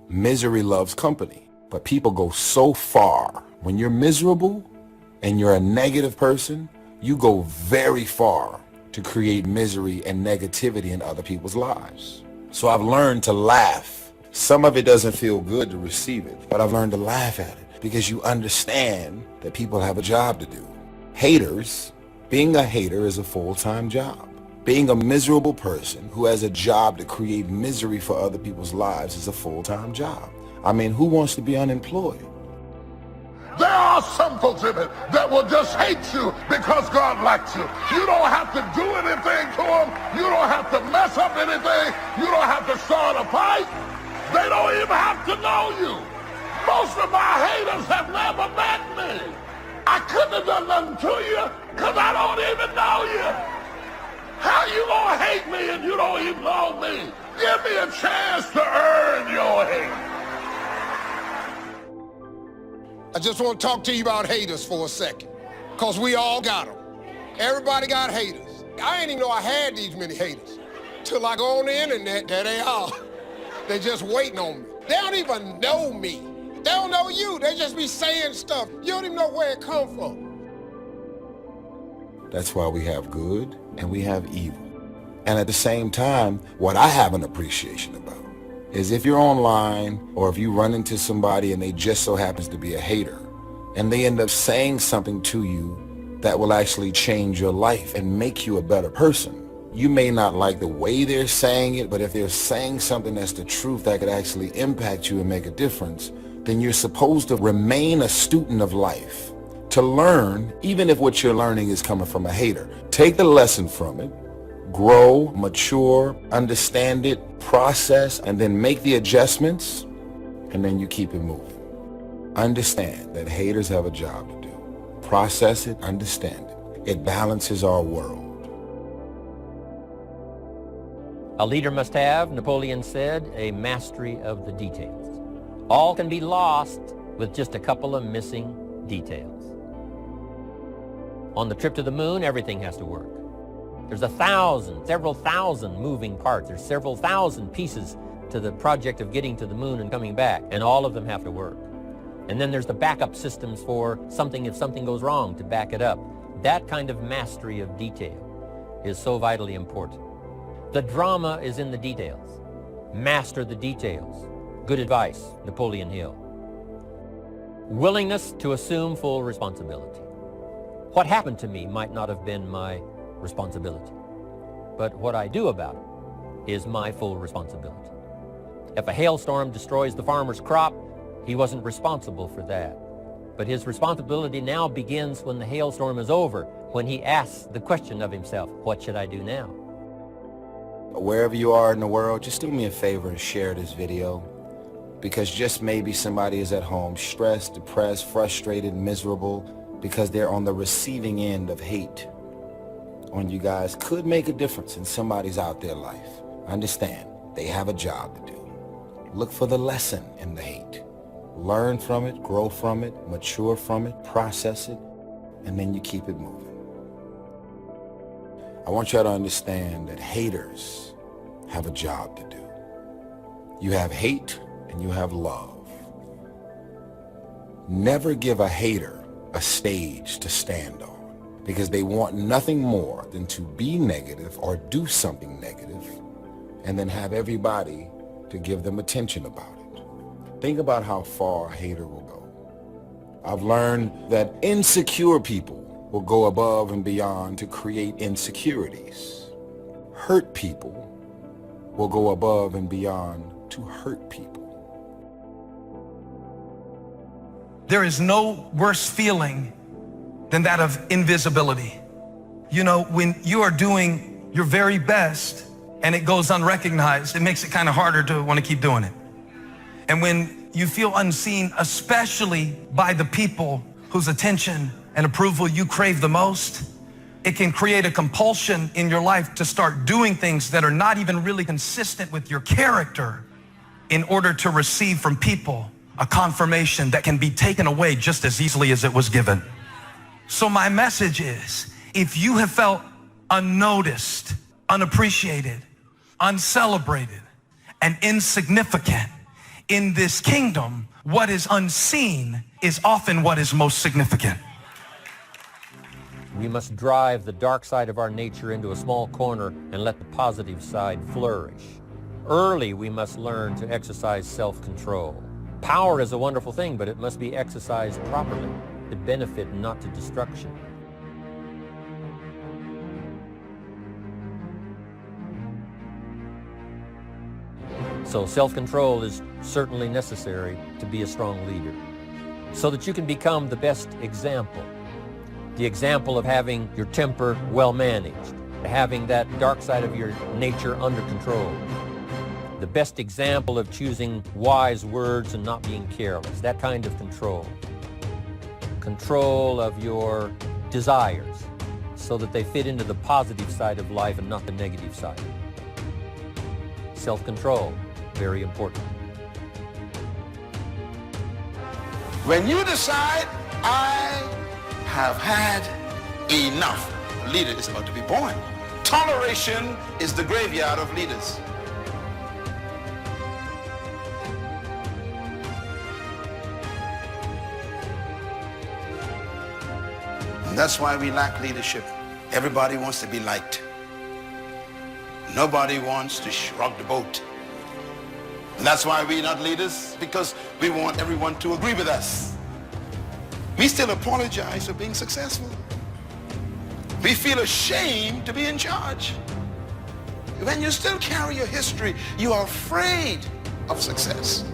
Misery loves company, but people go so far. When you're miserable and you're a negative person, you go very far to create misery and negativity in other people's lives. So I've learned to laugh. Some of it doesn't feel good to receive it, but I've learned to laugh at it because you understand that people have a job to do. Haters, being a hater is a full-time job. Being a miserable person who has a job to create misery for other people's lives is a full-time job. I mean, who wants to be unemployed? There are some folks in it that will just hate you because God likes you. You don't have to do anything to them. You don't have to mess up anything. You don't have to start a fight. They don't even have to know you. Most of my haters have never met me. I couldn't have done nothing to you because I don't even know you. How you gonna hate me and you don't even know me? Give me a chance to earn your hate. I just want to talk to you about haters for a second, because we all got them. Everybody got haters. I didn't even know I had these many haters. Till I go on the internet, there they are. They just waiting on me. They don't even know me. They don't know you. They just be saying stuff. You don't even know where it come from. That's why we have good and we have evil. And at the same time, what I have an appreciation about is if you're online or if you run into somebody and they just so happens to be a hater and they end up saying something to you that will actually change your life and make you a better person. You may not like the way they're saying it, but if they're saying something that's the truth that could actually impact you and make a difference, then you're supposed to remain a student of life, to learn, even if what you're learning is coming from a hater. Take the lesson from it, grow, mature, understand it, process, and then make the adjustments, and then you keep it moving. Understand that haters have a job to do. Process it, understand it. It balances our world. A leader must have, Napoleon said, a mastery of the details. All can be lost with just a couple of missing details. On the trip to the moon, everything has to work. There's several thousand moving parts. There's several thousand pieces to the project of getting to the moon and coming back, and all of them have to work. And then there's the backup systems for something if something goes wrong to back it up. That kind of mastery of detail is so vitally important. The drama is in the details. Master the details. Good advice, Napoleon Hill. Willingness to assume full responsibility. What happened to me might not have been my responsibility, but what I do about it is my full responsibility. If a hailstorm destroys the farmer's crop, he wasn't responsible for that. But his responsibility now begins when the hailstorm is over, when he asks the question of himself, what should I do now? Wherever you are in the world, just do me a favor and share this video, because just maybe somebody is at home stressed, depressed, frustrated, miserable, because they're on the receiving end of hate on you guys. Could make a difference in somebody's out there life. Understand, they have a job to do. Look for the lesson in the hate. Learn from it, grow from it, mature from it, process it, and then you keep it moving. I want y'all to understand that haters have a job to do. You have hate and you have love. Never give a hater a stage to stand on, because they want nothing more than to be negative or do something negative and then have everybody to give them attention about it. Think about how far a hater will go. I've learned that insecure people will go above and beyond to create insecurities. Hurt people will go above and beyond to hurt people. There is no worse feeling than that of invisibility. You know, when you are doing your very best and it goes unrecognized, it makes it kind of harder to want to keep doing it. And when you feel unseen, especially by the people whose attention and approval you crave the most, it can create a compulsion in your life to start doing things that are not even really consistent with your character in order to receive from people a confirmation that can be taken away just as easily as it was given. So my message is, if you have felt unnoticed unappreciated, uncelebrated, and insignificant. In this kingdom, what is unseen is often what is most significant. We must drive the dark side of our nature into a small corner and let the positive side flourish. Early, we must learn to exercise self-control. Power is a wonderful thing, but it must be exercised properly, to benefit and not to destruction. So self-control is certainly necessary to be a strong leader, so that you can become the best example. The example of having your temper well managed, having that dark side of your nature under control. The best example of choosing wise words and not being careless, that kind of control. Control of your desires so that they fit into the positive side of life and not the negative side. Self-control, very important. When you decide, I have had enough, a leader is about to be born. Toleration is the graveyard of leaders. And that's why we lack leadership. Everybody wants to be liked. Nobody wants to rock the boat. And that's why we're not leaders, because we want everyone to agree with us. We still apologize for being successful. We feel ashamed to be in charge. When you still carry your history, you are afraid of success,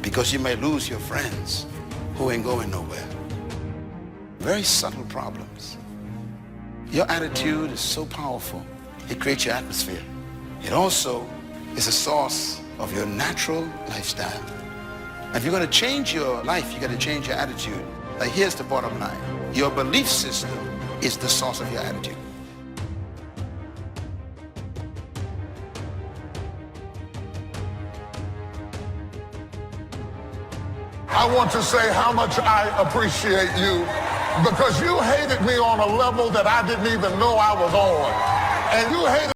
because you may lose your friends who ain't going nowhere. Very subtle problems. Your attitude is so powerful. It creates your atmosphere. It also is a source of your natural lifestyle. And if you're going to change your life, you got to change your attitude. Like, here's the bottom line. Your belief system is the source of your attitude. I want to say how much I appreciate you, because you hated me on a level that I didn't even know I was on. And you hated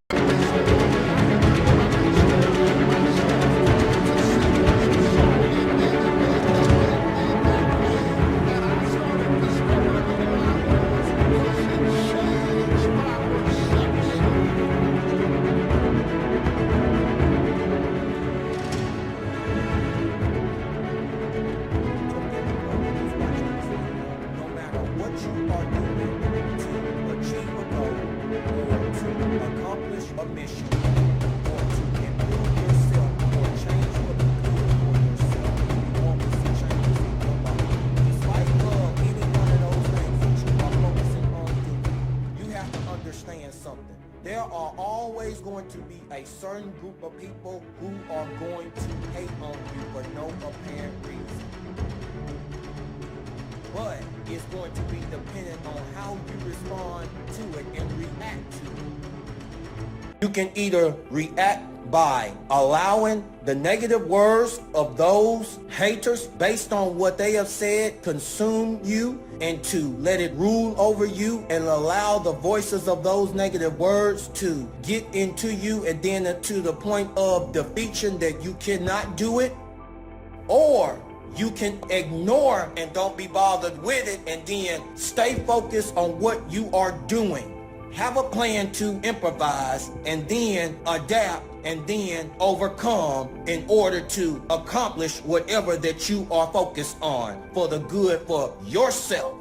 there are always going to be a certain group of people who are going to hate on you for no apparent reason. But it's going to be dependent on how you respond to it and react to it. You can either react by allowing the negative words of those haters based on what they have said consume you, and to let it rule over you and allow the voices of those negative words to get into you, and then to the point of defeation that you cannot do it. Or you can ignore and don't be bothered with it, and then stay focused on what you are doing. Have a plan to improvise, and then adapt, and then overcome in order to accomplish whatever that you are focused on for the good for yourself.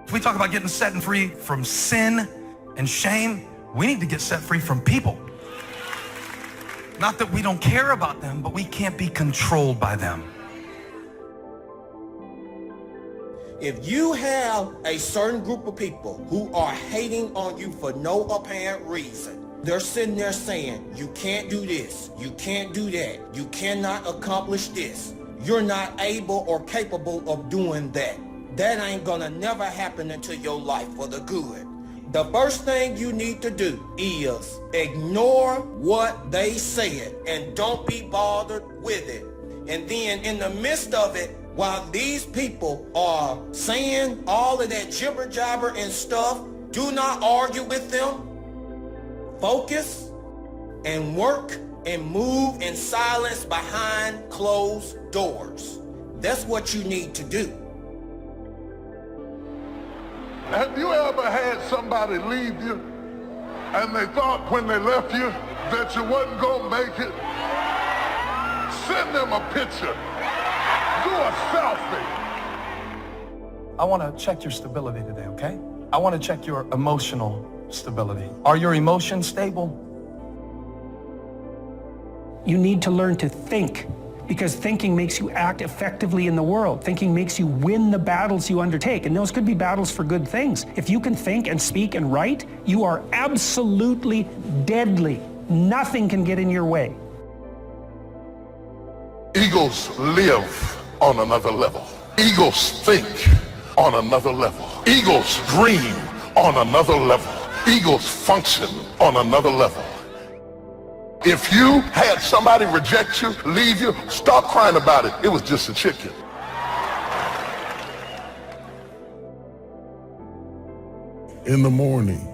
If we talk about getting set and free from sin and shame, we need to get set free from people. Not that we don't care about them, but we can't be controlled by them. If you have a certain group of people who are hating on you for no apparent reason, they're sitting there saying, you can't do this, you can't do that, you cannot accomplish this, you're not able or capable of doing that. That ain't gonna never happen into your life for the good. The first thing you need to do is ignore what they said and don't be bothered with it. And then in the midst of it, while these people are saying all of that jibber jabber and stuff, Do not argue with them. Focus and work and move in silence behind closed doors. That's what you need to do. Have you ever had somebody leave you and they thought when they left you that you wasn't gonna make it? Send them a picture. Do a selfie. I want to check your stability today, okay? I want to check your emotional stability. Are your emotions stable? You need to learn to think, because thinking makes you act effectively in the world. Thinking makes you win the battles you undertake, and those could be battles for good things. If you can think and speak and write, you are absolutely deadly. Nothing can get in your way. Eagles live on another level. Eagles think on another level. Eagles dream on another level. Eagles function on another level. If you had somebody reject you, leave you, stop crying about it. It was just a chicken. In the morning,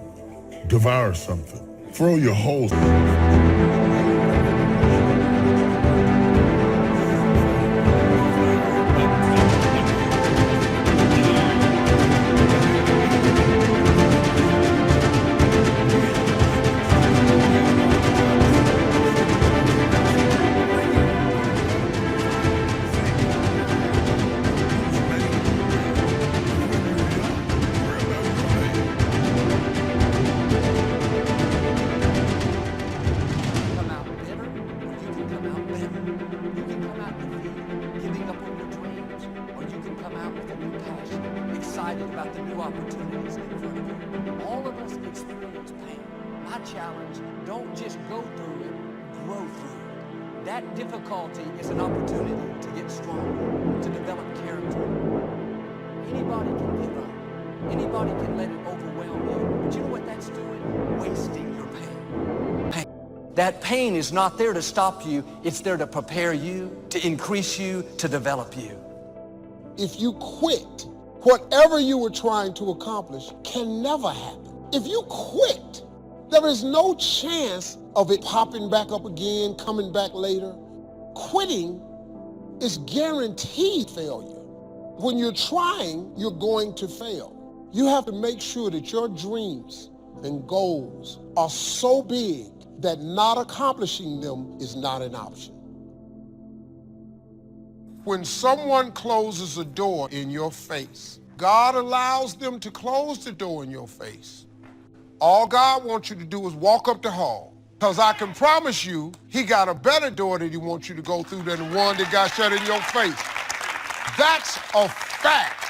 devour something. Throw your whole... about the new opportunities in front of you. All of us experience pain. My challenge, don't just go through it, grow through it. That difficulty is an opportunity to get stronger, to develop character. Anybody can give up. Anybody can let it overwhelm you. But you know what that's doing? Wasting your pain. That pain is not there to stop you. It's there to prepare you, to increase you, to develop you. If you quit, whatever you were trying to accomplish can never happen. If you quit, there is no chance of it popping back up again, coming back later. Quitting is guaranteed failure. When you're trying, you're going to fail. You have to make sure that your dreams and goals are so big that not accomplishing them is not an option. When someone closes a door in your face, God allows them to close the door in your face. All God wants you to do is walk up the hall, because I can promise you, he got a better door that he wants you to go through than the one that got shut in your face. That's a fact.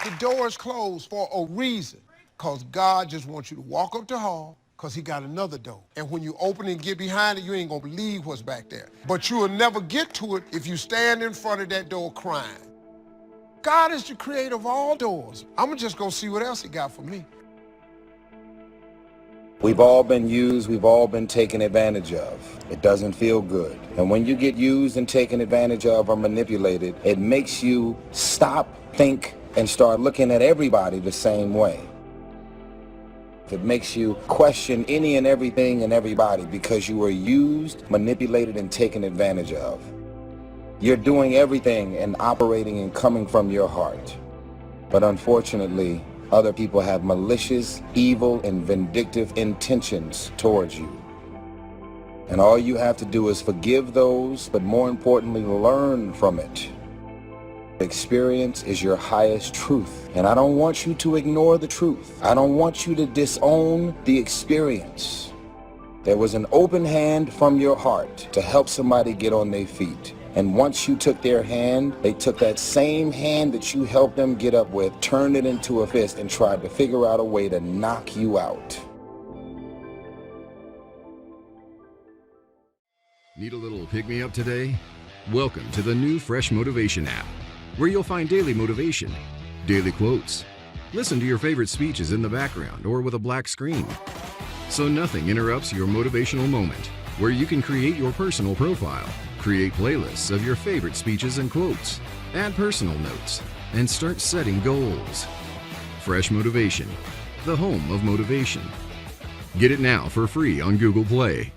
The door is closed for a reason, because God just wants you to walk up the hall, because he got another door. And when you open it and get behind it, you ain't gonna believe what's back there. But you will never get to it if you stand in front of that door crying. God is the creator of all doors. I'm just gonna see what else he got for me. We've all been used, we've all been taken advantage of. It doesn't feel good. And when you get used and taken advantage of or manipulated, it makes you stop, think, and start looking at everybody the same way. It makes you question any and everything and everybody because you were used, manipulated, and taken advantage of. You're doing everything and operating and coming from your heart. But unfortunately, other people have malicious, evil, and vindictive intentions towards you. And all you have to do is forgive those, but more importantly, learn from it. Experience is your highest truth, and I don't want you to ignore the truth. I don't want you to disown the experience. There was an open hand from your heart to help somebody get on their feet. And once you took their hand, they took that same hand that you helped them get up with, turned it into a fist, and tried to figure out a way to knock you out. Need a little pick-me-up today? Welcome to the new Fresh Motivation app, where you'll find daily motivation, daily quotes. Listen to your favorite speeches in the background or with a black screen, so nothing interrupts your motivational moment, where you can create your personal profile, create playlists of your favorite speeches and quotes, add personal notes, and start setting goals. Fresh Motivation. the home of motivation. Get it now for free on Google Play.